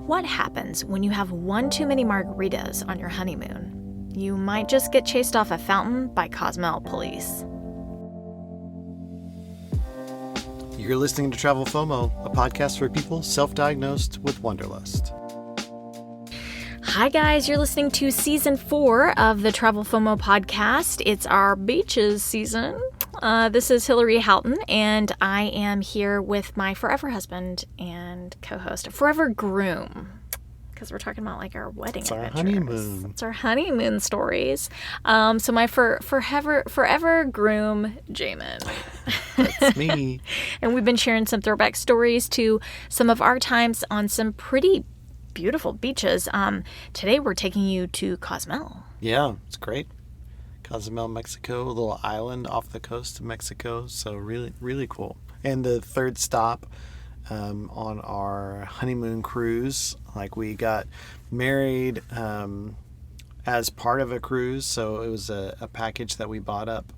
What happens when you have one too many margaritas on your honeymoon? You might just get chased off a fountain by Cozumel police. You're listening to Travel FOMO, a podcast for people self-diagnosed with wanderlust. Hi guys, you're listening to season 4 of the Travel FOMO podcast. It's our beaches season. This is Hilarie Houghton, and I am here with my forever husband and co-host, forever groom, because we're talking about like our wedding It's adventures. our honeymoon. It's our honeymoon stories. So my forever groom, Jamin. That's me. And we've been sharing some throwback stories to some of our times on some pretty beautiful beaches. Today we're taking you to Cozumel. Yeah, it's great. Cozumel, Mexico, a little island off the coast of Mexico. So really, really cool. And the third stop on our honeymoon cruise, like we got married as part of a cruise. So it was a package that we bought up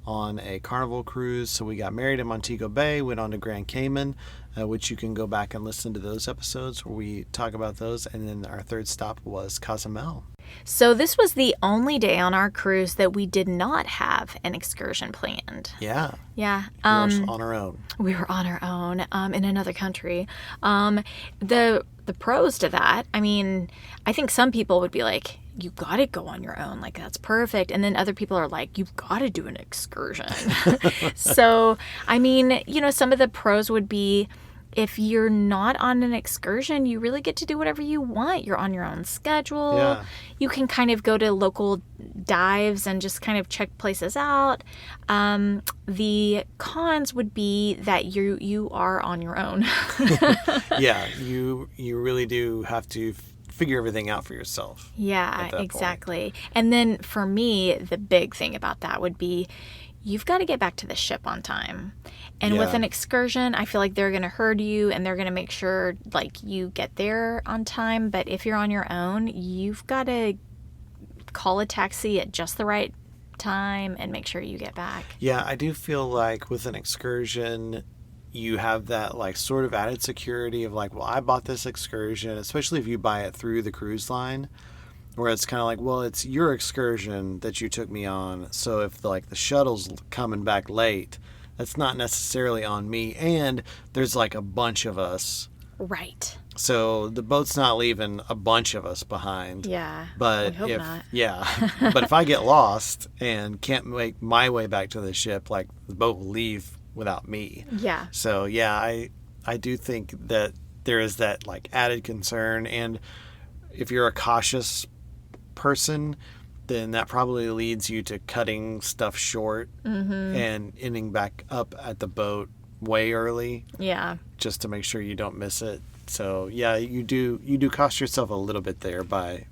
on a Carnival cruise. So we got married in Montego Bay, went on to Grand Cayman, which you can go back and listen to those episodes where we talk about those. And then our third stop was Cozumel. So this was the only day on our cruise that we did not have an excursion planned. Yeah. Yeah. We were on our own. We were on our own in another country. The pros to that, I mean, I think some people would be like, you got to go on your own. Like, that's perfect. And then other people are like, you've got to do an excursion. So, I mean, you know, some of the pros would be, if you're not on an excursion, you really get to do whatever you want. You're on your own schedule. Yeah. You can kind of go to local dives and just kind of check places out. The cons would be that you are on your own. Yeah, you really do have to figure everything out for yourself. Yeah, exactly. And then for me, the big thing about that would be you've got to get back to the ship on time. And with an excursion, I feel like they're going to herd you and they're going to make sure like you get there on time. But if you're on your own, you've got to call a taxi at just the right time and make sure you get back. Yeah, I do feel like with an excursion, you have that like sort of added security of like, well, I bought this excursion, especially if you buy it through the cruise line, where it's kind of like, well, it's your excursion that you took me on. So if the shuttle's coming back late, that's not necessarily on me. And there's like a bunch of us. Right. So the boat's not leaving a bunch of us behind. Yeah. But I hope not. Yeah. But if I get lost and can't make my way back to the ship, like the boat will leave without me. Yeah. So yeah, I do think that there is that like added concern. And if you're a cautious person, then that probably leads you to cutting stuff short and ending back up at the boat way early. Yeah. Just to make sure you don't miss it. So yeah, you do cost yourself a little bit there by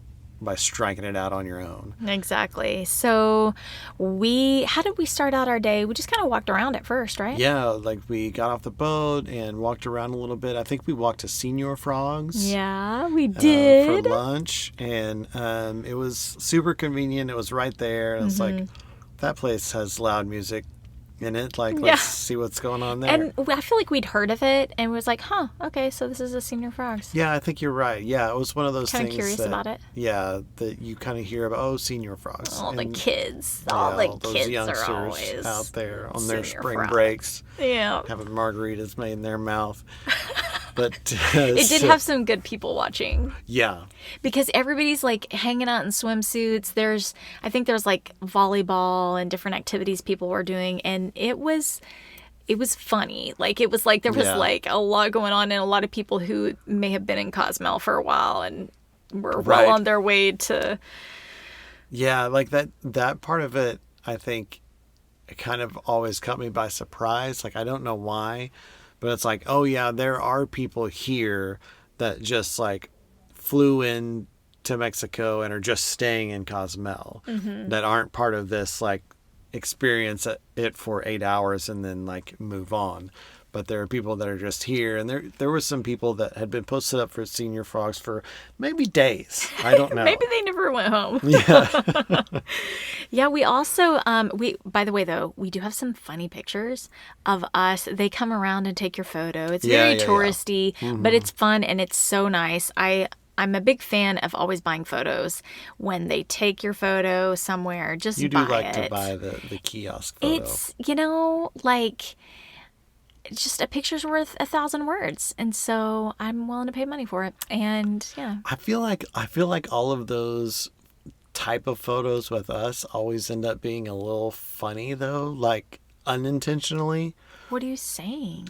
striking it out on your own. Exactly. So how did we start out our day? We just kind of walked around at first, right? Yeah, like we got off the boat and walked around a little bit. I think we walked to Senior Frogs. Yeah, we did. For lunch, and it was super convenient. It was right there. And it's like, that place has loud music in it. Like, let's see what's going on there. And I feel like we'd heard of it and was like, huh, okay, so this is a Senior Frogs. Yeah, I think you're right. Yeah, it was one of those things. Kind of curious about it. Yeah, that you kind of hear about, Senior Frogs. All the kids. All the those kids youngsters are always out there on their Senior spring Frogs. breaks. Yeah. Having margaritas made in their mouth. But it did have some good people watching. Yeah. Because everybody's like hanging out in swimsuits. I think there's like volleyball and different activities people were doing, and it was funny. Like it was like there was like a lot going on, and a lot of people who may have been in Cozumel for a while and were well on their way to. Yeah, like that part of it, I think, it kind of always caught me by surprise. Like I don't know why. But it's like, oh yeah, there are people here that just like flew in to Mexico and are just staying in Cozumel that aren't part of this like experience it for 8 hours and then like move on. but there are people that are just here. And there were some people that had been posted up for Senior Frogs for maybe days. I don't know. Maybe they never went home. Yeah. Yeah, we also by the way though, we do have some funny pictures of us. They come around and take your photo. It's very touristy, but it's fun and it's so nice. I'm a big fan of always buying photos when they take your photo somewhere. Just You do buy like it. to buy the kiosk photo. It's just a picture's worth 1,000 words, and so I'm willing to pay money for it. And yeah, I feel like all of those type of photos with us always end up being a little funny though, like unintentionally. what are you saying?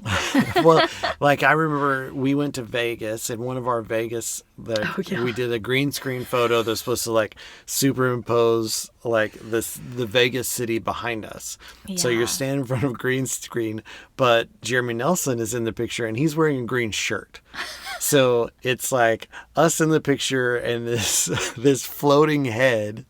Well, like I remember we went to Vegas, and one of our Vegas we did a green screen photo that's supposed to like superimpose like the Vegas city behind us. So you're standing in front of a green screen, but Jeremy Nelson is in the picture and he's wearing a green shirt. So it's like us in the picture and this floating head,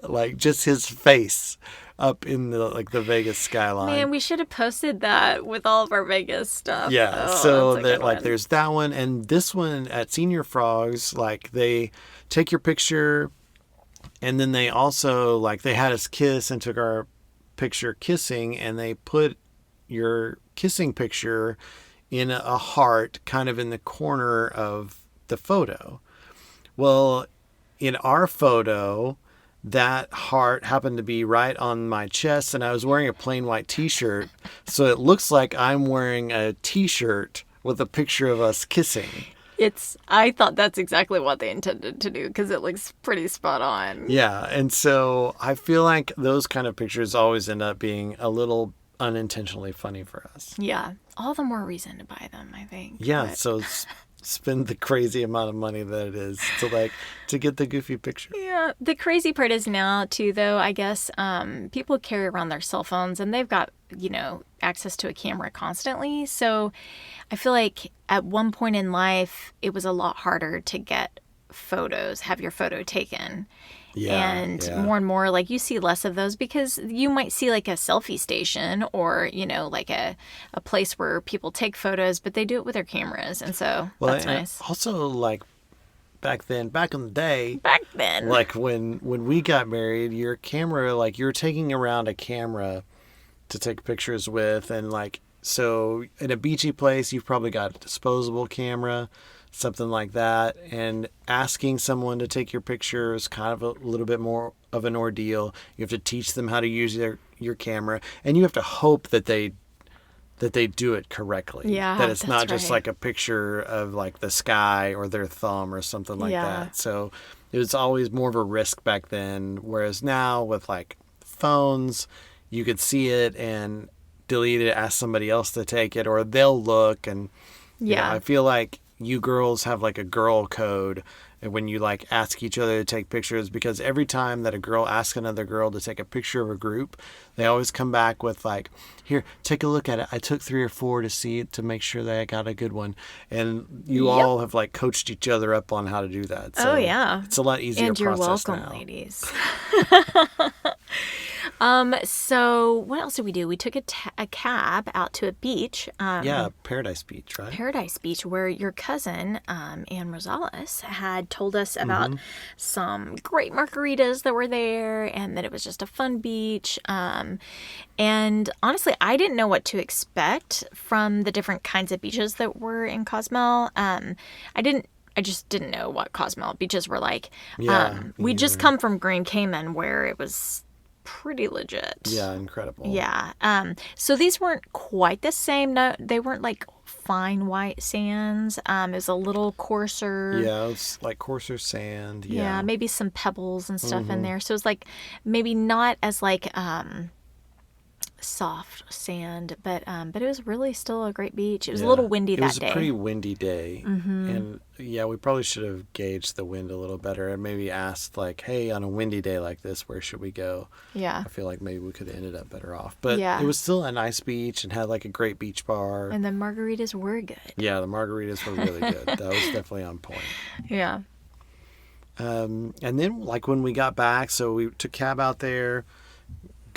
like just his face up in the Vegas skyline. Man, we should have posted that with all of our Vegas stuff. Yeah, Oh, so that's a good one. there's that one, and this one at Senior Frogs, like they take your picture, and then they also like they had us kiss and took our picture kissing, and they put your kissing picture in a heart kind of in the corner of the photo. Well, in our photo, that heart happened to be right on my chest, and I was wearing a plain white t-shirt, so it looks like I'm wearing a t-shirt with a picture of us kissing. I thought that's exactly what they intended to do because it looks pretty spot on. Yeah, and so I feel like those kind of pictures always end up being a little unintentionally funny for us. Yeah, all the more reason to buy them, I think. Yeah, But- so spend the crazy amount of money that it is to get the goofy picture. Yeah, the crazy part is now too, though. I guess people carry around their cell phones and they've got access to a camera constantly. So I feel like at one point in life, it was a lot harder to get have your photo taken. Yeah, And yeah. more and more, like you see less of those because you might see like a selfie station or, like a place where people take photos, but they do it with their cameras. And so that's and nice. Also, like back in the day, Back then. like when we got married, your camera, like you're taking around a camera to take pictures with, and like so in a beachy place, you've probably got a disposable camera, something like that, and asking someone to take your picture is kind of a little bit more of an ordeal. You have to teach them how to use your camera, and you have to hope that they do it correctly. Yeah, that it's that's not just right. like a picture of like the sky or their thumb or something like Yeah. that. So it was always more of a risk back then, whereas now with like phones, you could see it and delete it, ask somebody else to take it, or they'll look. And Yeah. I feel like you girls have like a girl code when you like ask each other to take pictures, because every time that a girl asks another girl to take a picture of a group, they always come back with like, here, take a look at it. I took 3 or 4 to see it to make sure that I got a good one. And you Yep. all have like coached each other up on how to do that. So Oh, yeah. it's a lot easier And you're process welcome, now. ladies. So what else did we do? We took a cab out to a beach. Yeah, Paradise Beach, right? Paradise Beach, where your cousin, Ann Rosales, had told us about some great margaritas that were there and that it was just a fun beach. And honestly, I didn't know what to expect from the different kinds of beaches that were in Cozumel. I just didn't know what Cozumel beaches were like. Yeah, We me just either. come from Grand Cayman, where it was pretty legit. Yeah, incredible. Yeah. So these weren't quite the same. No, they weren't like fine white sands. It was a little coarser. Yeah, it's like coarser sand. Yeah, Yeah. maybe some pebbles and stuff in there. So it was like maybe not as like soft sand, but it was really still a great beach. It was a little windy It that was day. a pretty windy day. And yeah, we probably should have gauged the wind a little better and maybe asked like, hey, on a windy day like this, where should we go? Yeah. I feel like maybe we could have ended up better off. But Yeah. it was still a nice beach and had like a great beach bar. And the margaritas were good. Yeah, the margaritas were really good. That was definitely on point. Yeah. And then like when we got back, so we took cab out there,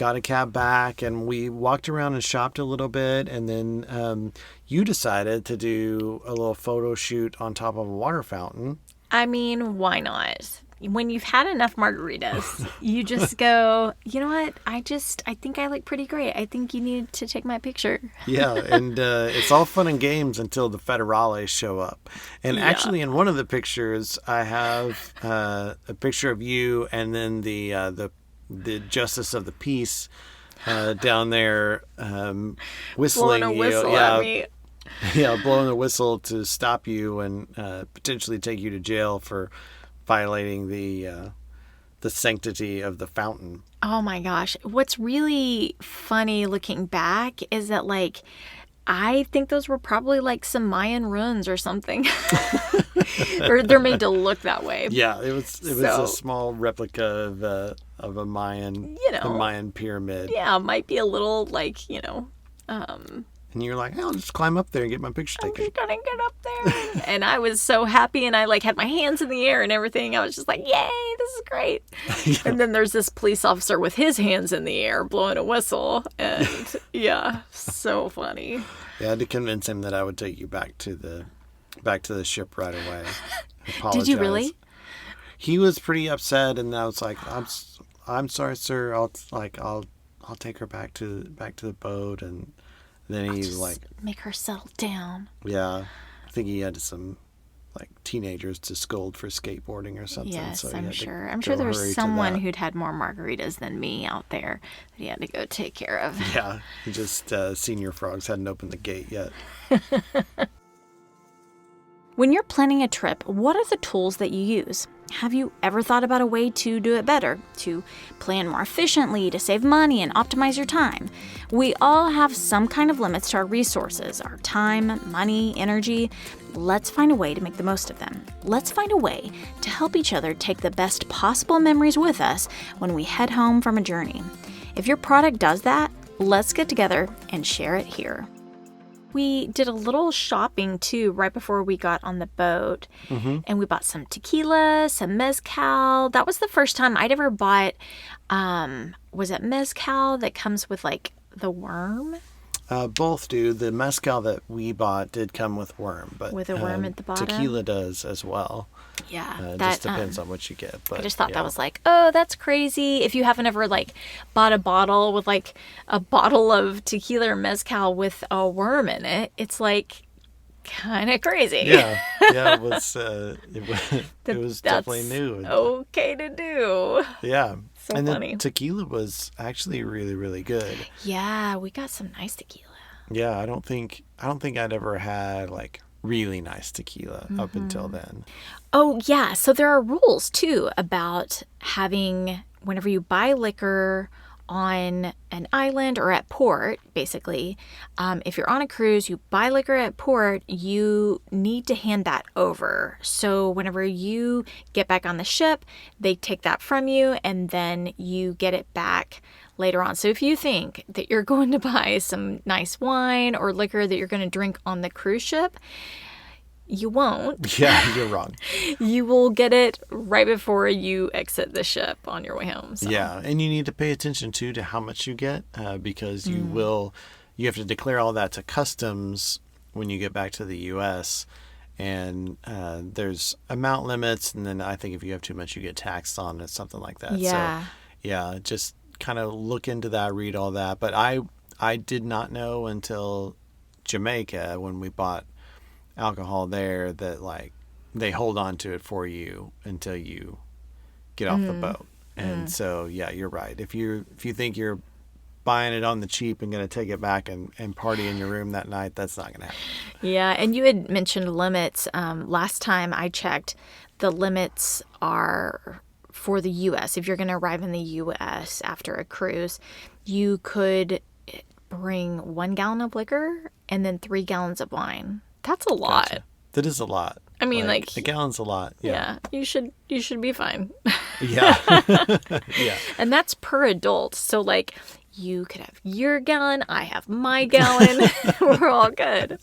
got a cab back, and we walked around and shopped a little bit, and then you decided to do a little photo shoot on top of a water fountain. I mean, why not? When you've had enough margaritas, you just go, you know what? I think I look pretty great. I think you need to take my picture. Yeah, and it's all fun and games until the federales show up. And actually, in one of the pictures, I have a picture of you and then the justice of the peace down there whistling. Blowing a whistle at me. Yeah, blowing a whistle to stop you and potentially take you to jail for violating the sanctity of the fountain. Oh my gosh. What's really funny looking back is that, like, I think those were probably like some Mayan ruins or something. Or they're made to look that way. Yeah, it was a small replica of a Mayan, a Mayan pyramid. Yeah, it might be a little like, and you're like, I'll just climb up there and get my picture taken. I'm just gonna get up there. And I was so happy, and I like had my hands in the air and everything. I was just like, yay, this is great. Yeah. And then there's this police officer with his hands in the air blowing a whistle. And yeah, so funny. Yeah, I had to convince him that I would take you back to the ship right away. Did you really? He was pretty upset, and I was like, I'm sorry, sir. I'll take her back to the boat. And then he make her settle down. Yeah, I think he had some like teenagers to scold for skateboarding or something. Yes, so I'm sure. I'm sure there's someone who'd had more margaritas than me out there that he had to go take care of. Yeah, he just Senior Frogs hadn't opened the gate yet. When you're planning a trip, what are the tools that you use? Have you ever thought about a way to do it better, to plan more efficiently, to save money and optimize your time? We all have some kind of limits to our resources, our time, money, energy. Let's find a way to make the most of them. Let's find a way to help each other take the best possible memories with us when we head home from a journey. If your product does that, let's get together and share it here. We did a little shopping, too, right before we got on the boat. Mm-hmm. And we bought some tequila, some mezcal. That was the first time I'd ever bought, was it mezcal that comes with, like, the worm? Both do. The mezcal that we bought did come with worm. But with a worm at the bottom? Tequila does as well. Yeah. It just depends on what you get. But, I just thought that was like, oh, that's crazy. If you haven't ever like bought a bottle with like a bottle of tequila or mezcal with a worm in it, it's like kind of crazy. Yeah. It was definitely new. Okay to do. Yeah. So and funny. The tequila was actually really, really good. Yeah, we got some nice tequila. Yeah, I don't think I'd ever had like really nice tequila up until then. Oh, yeah. So there are rules, too, about having, whenever you buy liquor on an island or at port, basically, if you're on a cruise, you buy liquor at port, you need to hand that over. So whenever you get back on the ship, they take that from you, and then you get it back later on. So if you think that you're going to buy some nice wine or liquor that you're going to drink on the cruise ship, you won't. Yeah, you're wrong. You will get it right before you exit the ship on your way home. So. Yeah, and you need to pay attention too to how much you get because you have to declare all that to customs when you get back to the U.S. And there's amount limits, and then I think if you have too much, you get taxed on it, something like that. Yeah. So, yeah, just kind of look into that, read all that. But I did not know until Jamaica when we bought alcohol there that like they hold on to it for you until you get off the boat. And so yeah, you're right. If you think you're buying it on the cheap and going to take it back and party in your room that night, that's not going to happen. Yeah, and you had mentioned limits. Last time I checked, the limits are for the U.S. If you're going to arrive in the U.S. after a cruise, you could bring 1 gallon of liquor and then 3 gallons of wine. That's a lot. Gotcha. That is a lot. I mean, like a gallon's a lot. Yeah. You should be fine. Yeah. Yeah. And that's per adult. So like You could have your gallon. I have my gallon. We're all good.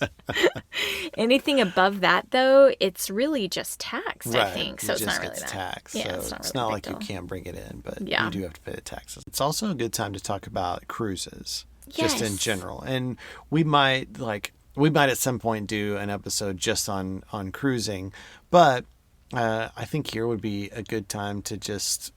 Anything above that, though, it's really just taxed, I think. So it's not really that. Taxed. Yeah, so it's not really like a you big deal. can't bring it in, but Yeah. you do have to pay the taxes. It's also a good time to talk about cruises, just in Yes. general. And we might at some point do an episode just on cruising, but I think here would be a good time to just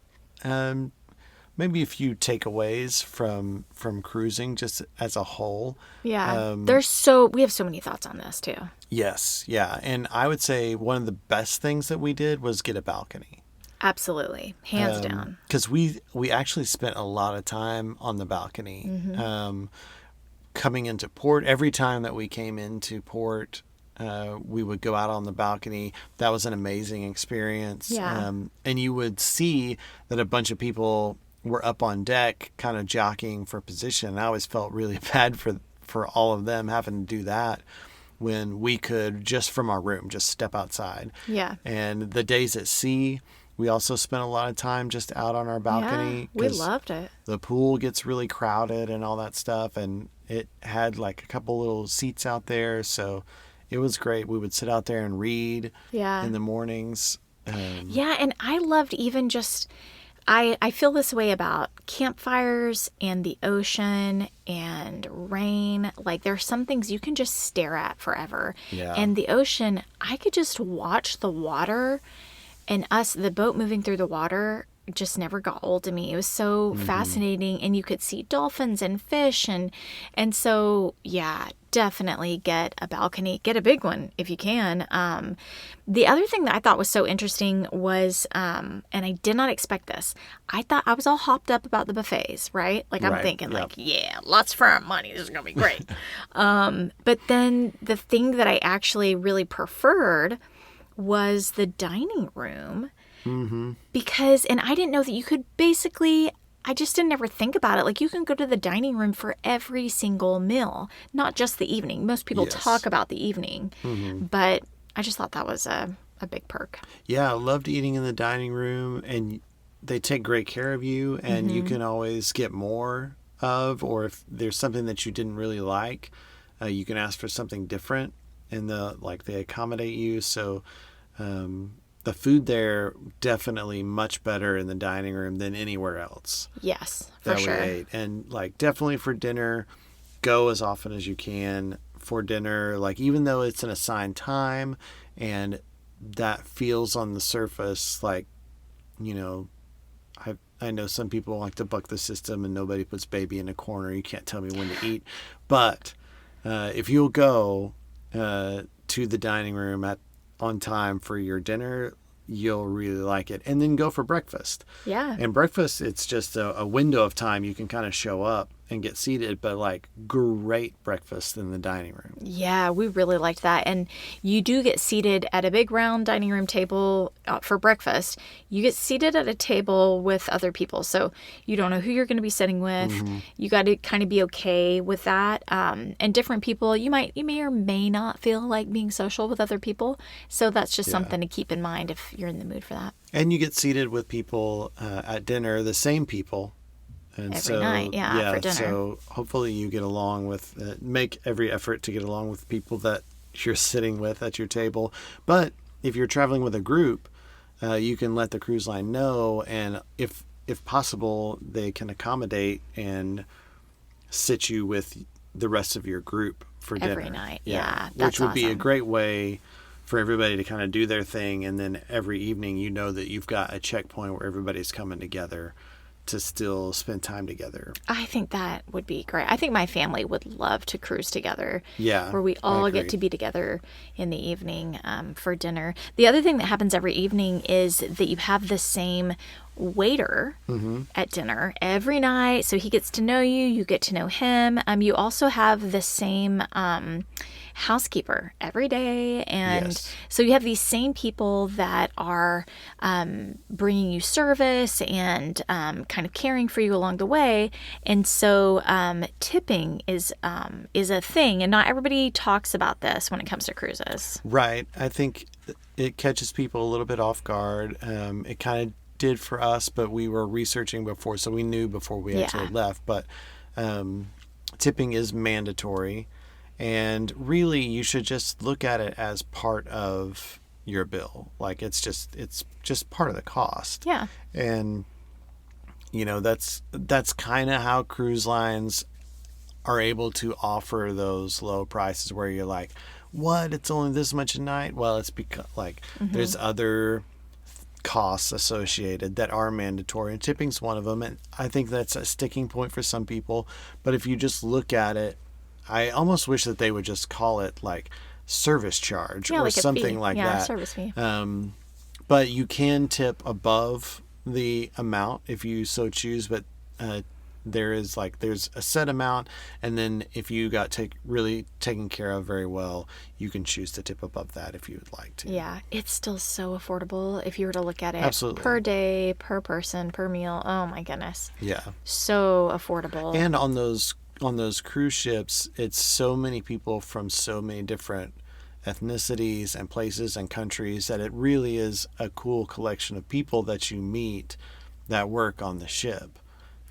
maybe a few takeaways from cruising just as a whole. Yeah. We have so many thoughts on this, too. Yes, yeah. And I would say one of the best things that we did was get a balcony. Absolutely. Hands down. Because we actually spent a lot of time on the balcony. Coming into port, every time that we came into port, we would go out on the balcony. That was an amazing experience. Yeah. And you would see that a bunch of people were up on deck kind of jockeying for position. I always felt really bad for all of them having to do that when we could just from our room just step outside. Yeah. And the days at sea, we also spent a lot of time just out on our balcony. Yeah, we 'cause loved it. the pool gets really crowded and all that stuff, and it had like a couple little seats out there, so it was great. We would sit out there and read Yeah. in the mornings. Yeah, and I loved even just I feel this way about campfires and the ocean and rain. Like there are some things you can just stare at forever. Yeah. And the ocean, I could just watch the water and the boat moving through the water just never got old to me. It was so fascinating, and you could see dolphins and fish and so yeah, definitely get a balcony, get a big one if you can. The other thing that I thought was so interesting was and I did not expect this. I thought I was all hopped up about the buffets, right? Like I'm Right, thinking yep. like, yeah, lots for our money. This is going to be great. But then the thing that I actually really preferred was the dining room. Because, and I didn't know that you could basically, I just didn't ever think about it. Like you can go to the dining room for every single meal, not just the evening. Most people Yes. talk about the evening, but I just thought that was a big perk. Yeah, I loved eating in the dining room, and they take great care of you, and you can always get more of, or if there's something that you didn't really like, you can ask for something different, and they accommodate you. So the food there definitely much better in the dining room than anywhere else Yes, for that we sure. ate. And definitely for dinner, go as often as you can for dinner. Even though it's an assigned time, and that feels on the surface I know some people like to buck the system and nobody puts baby in a corner. You can't tell me when to eat. But if you'll go to the dining room on time for your dinner, you'll really like it. And then go for breakfast. Yeah. And breakfast, it's just a window of time you can kind of show up and get seated, but great breakfast in the dining room. Yeah, we really liked that. And you do get seated at a big round dining room table for breakfast. You get seated at a table with other people. So you don't know who you're going to be sitting with. You got to kind of be okay with that. And different people, you may or may not feel like being social with other people. So that's just something to keep in mind if you're in the mood for that. And you get seated with people at dinner, the same people. And Every night, for dinner. So hopefully you get along with, make every effort to get along with people that you're sitting with at your table. But if you're traveling with a group, you can let the cruise line know, and if possible, they can accommodate and sit you with the rest of your group for dinner. Every night, yeah. That's Which would be a awesome. great way for everybody to kind of do their thing, and then every evening you know that you've got a checkpoint where everybody's coming together to still spend time together. I think that would be great. I think my family would love to cruise together. Yeah, Where we all get to be together in the evening for dinner. The other thing that happens every evening is that you have the same waiter at dinner every night. So he gets to know you. You get to know him. You also have the same housekeeper every day, and so you have these same people that are bringing you service and kind of caring for you along the way. And so tipping is a thing, and not everybody talks about this when it comes to cruises. Right. I think it catches people a little bit off guard. It kind of did for us, but we were researching before, so we knew before we actually left. But tipping is mandatory, and really you should just look at it as part of your bill. Like it's just part of the cost. Yeah. And that's kind of how cruise lines are able to offer those low prices where you're like, what? It's only this much a night? Well, it's because there's other costs associated that are mandatory, and tipping's one of them. And I think that's a sticking point for some people. But if you just look at it, I almost wish that they would just call it like service charge or like something like that. Service fee. But you can tip above the amount if you so choose. But there's a set amount, and then if you got really taken care of very well, you can choose to tip above that if you would like to. Yeah, it's still so affordable if you were to look at it. Absolutely. Per day, per person, per meal. Oh my goodness. Yeah. So affordable. And on those cruise ships, it's so many people from so many different ethnicities and places and countries that it really is a cool collection of people that you meet that work on the ship.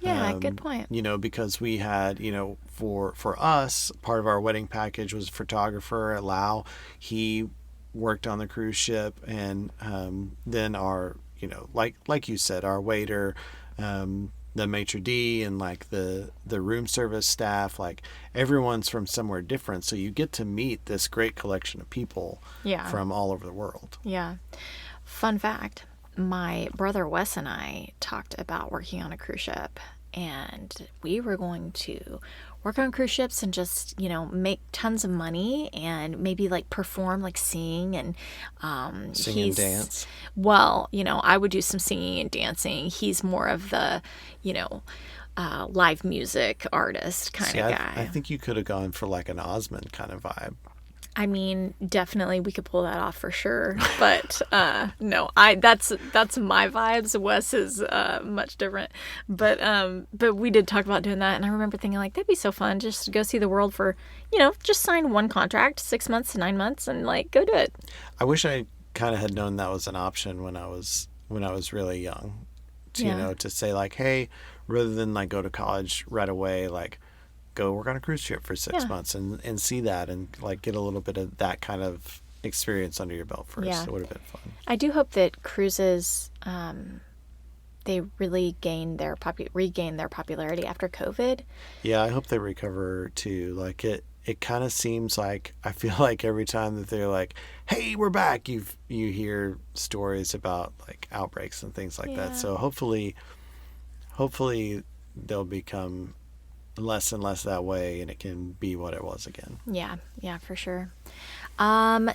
Yeah, good point. Because we had, for us, part of our wedding package was a photographer, Lau. He worked on the cruise ship, and then our, like you said, our waiter, the maitre d', and like the room service staff, like everyone's from somewhere different. So you get to meet this great collection of people from all over the world. Yeah. Fun fact. My brother Wes and I talked about working on a cruise ship, and we were going to work on cruise ships and just, make tons of money and maybe like perform, like sing and sing and dance. Well, I would do some singing and dancing. He's more of the, live music artist kind of guy. I think you could have gone for like an Osmond kind of vibe. I mean, definitely we could pull that off for sure. But no, that's my vibes. Wes is much different. But we did talk about doing that, and I remember thinking like that'd be so fun just to go see the world for, just sign one contract, 6 months to 9 months, and like go do it. I wish I kind of had known that was an option when I was really young. To say like, hey, rather than like go to college right away, like go work on a cruise ship for 6 months and see that and like get a little bit of that kind of experience under your belt first. Yeah. It would have been fun. I do hope that cruises, they really regain their popularity after COVID. Yeah, I hope they recover too. Like it kind of seems like, I feel like every time that they're like, hey, we're back, you hear stories about like outbreaks and things like that. So hopefully they'll become less and less that way, and it can be what it was again. Yeah, for sure.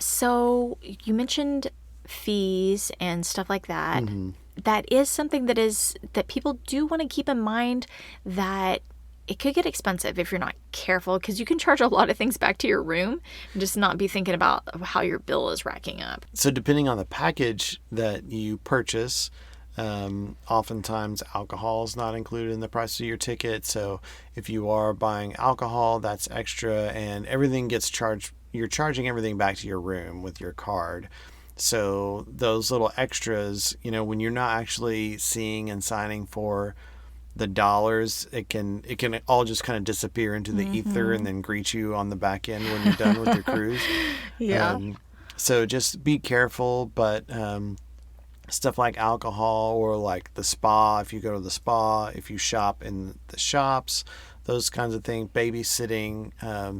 So you mentioned fees and stuff like that. Mm-hmm. That is something that people do want to keep in mind, that it could get expensive if you're not careful, because you can charge a lot of things back to your room and just not be thinking about how your bill is racking up. So depending on the package that you purchase, oftentimes alcohol is not included in the price of your ticket. So if you are buying alcohol, that's extra, and everything gets charged. You're charging everything back to your room with your card. So those little extras, when you're not actually seeing and signing for the dollars, it can all just kind of disappear into the ether and then greet you on the back end when you're done with your cruise. Yeah. So just be careful, but stuff like alcohol or like the spa, if you go to the spa, if you shop in the shops, those kinds of things, babysitting,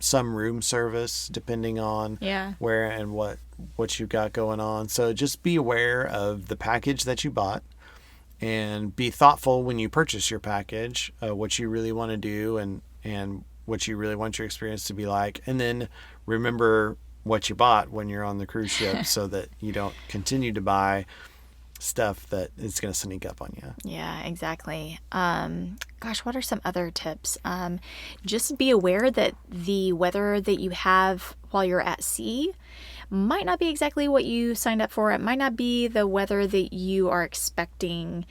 some room service, depending on where and what you got going on. So just be aware of the package that you bought, and be thoughtful when you purchase your package, what you really want to do and what you really want your experience to be like. And then remember what you bought when you're on the cruise ship so that you don't continue to buy stuff that is going to sneak up on you. Yeah, exactly. Gosh, what are some other tips? Just be aware that the weather that you have while you're at sea might not be exactly what you signed up for. It might not be the weather that you are expecting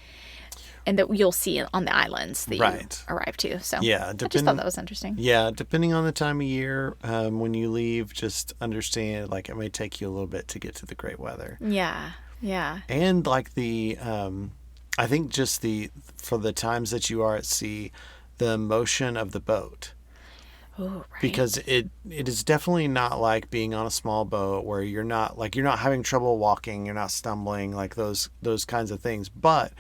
and that you'll see on the islands that you arrive to. So I just thought that was interesting. Yeah, depending on the time of year, when you leave, just understand like it may take you a little bit to get to the great weather. Yeah. And like I think just for the times that you are at sea, the motion of the boat. Oh, right. Because it is definitely not like being on a small boat where you're not having trouble walking, you're not stumbling, like those kinds of things. But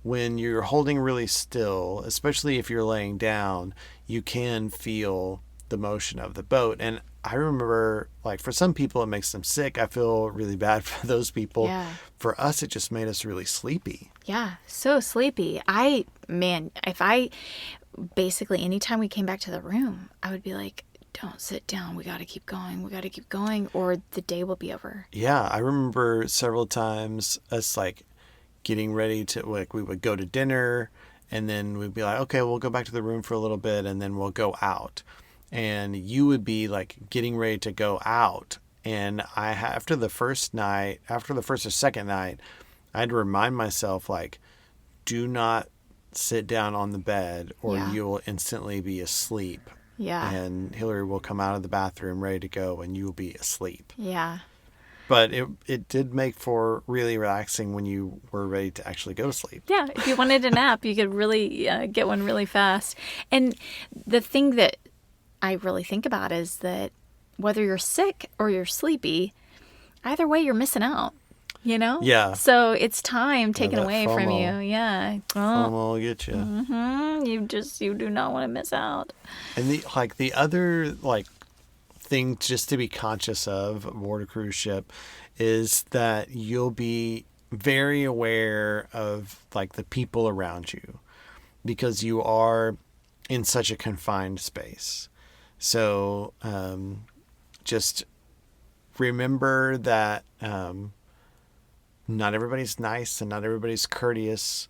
when you're holding really still, especially if you're laying down, you can feel the motion of the boat. And I remember, like, for some people it makes them sick. I feel really bad for those people. Yeah. For us, it just made us really sleepy. Yeah, so sleepy. Basically, anytime we came back to the room, I would be like, don't sit down. We got to keep going. We got to keep going, or the day will be over. Yeah, I remember several times us, like, getting ready to, like, we would go to dinner, and then we'd be like, okay, we'll go back to the room for a little bit, and then we'll go out. And you would be, like, getting ready to go out. And after the first or second night, I had to remind myself, like, do not sit down on the bed or Yeah. you will instantly be asleep. Yeah. And Hilarie will come out of the bathroom ready to go and you will be asleep. Yeah. But it did make for really relaxing when you were ready to actually go to sleep. Yeah, if you wanted a nap, you could really get one really fast. And the thing that I really think about is that whether you're sick or you're sleepy, either way, you're missing out. You know? Yeah. So it's time taken that away from FOMO. you. Yeah. FOMO Well, will get you. you do not want to miss out. And the other, like, thing just to be conscious of aboard a cruise ship is that you'll be very aware of, like, the people around you because you are in such a confined space. So just remember that not everybody's nice and not everybody's courteous.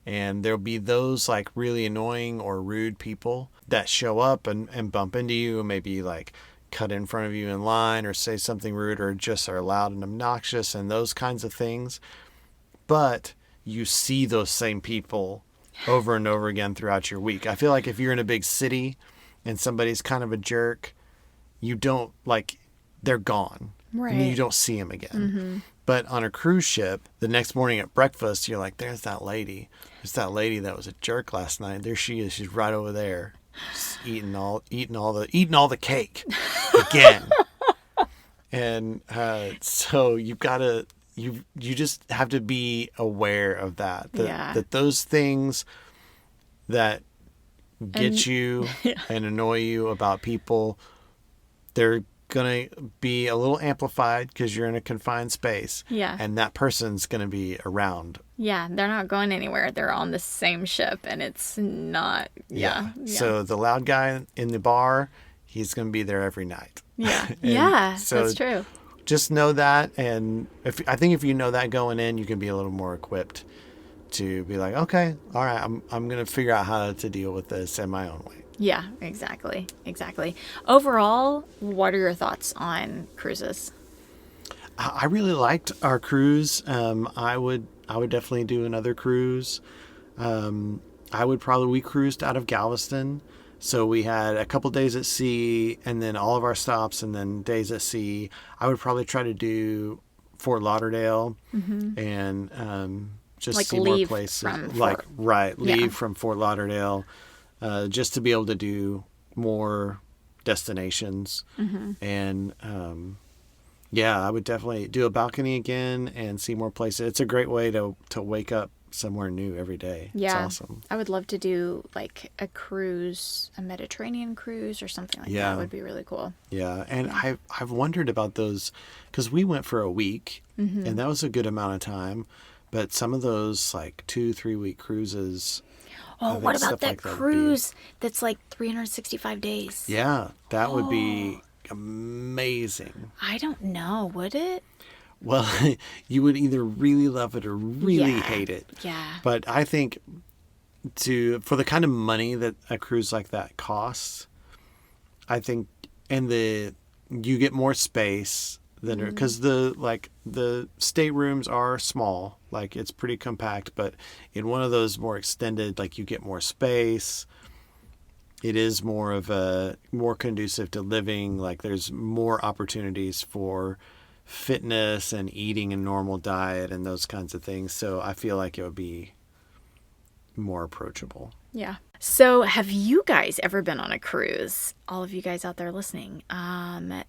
And there'll be those, like, really annoying or rude people that show up and bump into you and maybe, like, cut in front of you in line or say something rude or just are loud and obnoxious and those kinds of things. But you see those same people over and over again throughout your week. I feel like if you're in a big city and somebody's kind of a jerk, you don't, like, they're gone. Right. And you don't see them again. But on a cruise ship, the next morning at breakfast, you're like, there's that lady. There's that lady that was a jerk last night. There she is. She's right over there, just eating all the cake again. And so you just have to be aware of that. That those things that get you and annoy you about people, they're going to be a little amplified because you're in a confined space. Yeah. And that person's going to be around. Yeah, they're not going anywhere. They're on the same ship and it's not. Yeah. So the loud guy in the bar, he's going to be there every night. Yeah. So that's true. Just know that. And I think if you know that going in, you can be a little more equipped to be like, okay, all right, I'm going to figure out how to deal with this in my own way. Yeah, exactly. Overall, what are your thoughts on cruises? I really liked our cruise. I would definitely do another cruise. We cruised out of Galveston. So we had a couple days at sea and then all of our stops and then days at sea. I would probably try to do Fort Lauderdale and just like see more places. Leave from Fort Lauderdale. Just to be able to do more destinations. And I would definitely do a balcony again and see more places. It's a great way to wake up somewhere new every day. Yeah. It's awesome. I would love to do like a cruise, a Mediterranean cruise or something like that. Would be really cool. Yeah. And I've wondered about those because we went for a week and that was a good amount of time. But some of those like 2-3 week cruises. Oh, what about that cruise that's like 365 days? Yeah, that would be amazing. I don't know, would it? Well, you would either really love it or really hate it. Yeah. But I think for the kind of money that a cruise like that costs, I think, and you get more space than because the staterooms are small, like it's pretty compact, but in one of those more extended, like you get more space. It is more conducive to living. Like there's more opportunities for fitness and eating a normal diet and those kinds of things. So I feel like it would be more approachable. Yeah. So have you guys ever been on a cruise? All of you guys out there listening.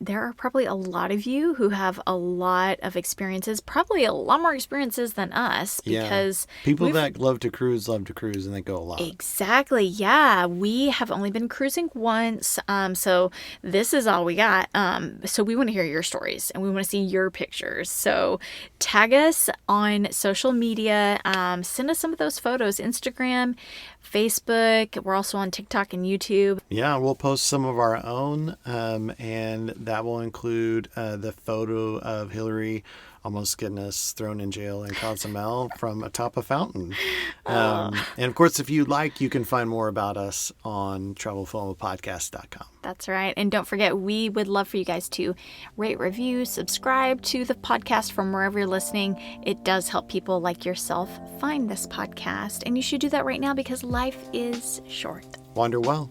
There are probably a lot of you who have a lot of experiences, probably a lot more experiences than us, because people that love to cruise, and they go a lot. Exactly. Yeah. We have only been cruising once. So this is all we got. So we want to hear your stories and we want to see your pictures. So tag us on social media. Send us some of those photos, Instagram, Facebook. We're also on TikTok and YouTube. Yeah, we'll post some of our own, and that will include the photo of Hilarie almost getting us thrown in jail in Cozumel from atop a fountain. And of course, if you like, you can find more about us on travelfomopodcast.com. That's right. And don't forget, we would love for you guys to rate, review, subscribe to the podcast from wherever you're listening. It does help people like yourself find this podcast. And you should do that right now because life is short. Wander well.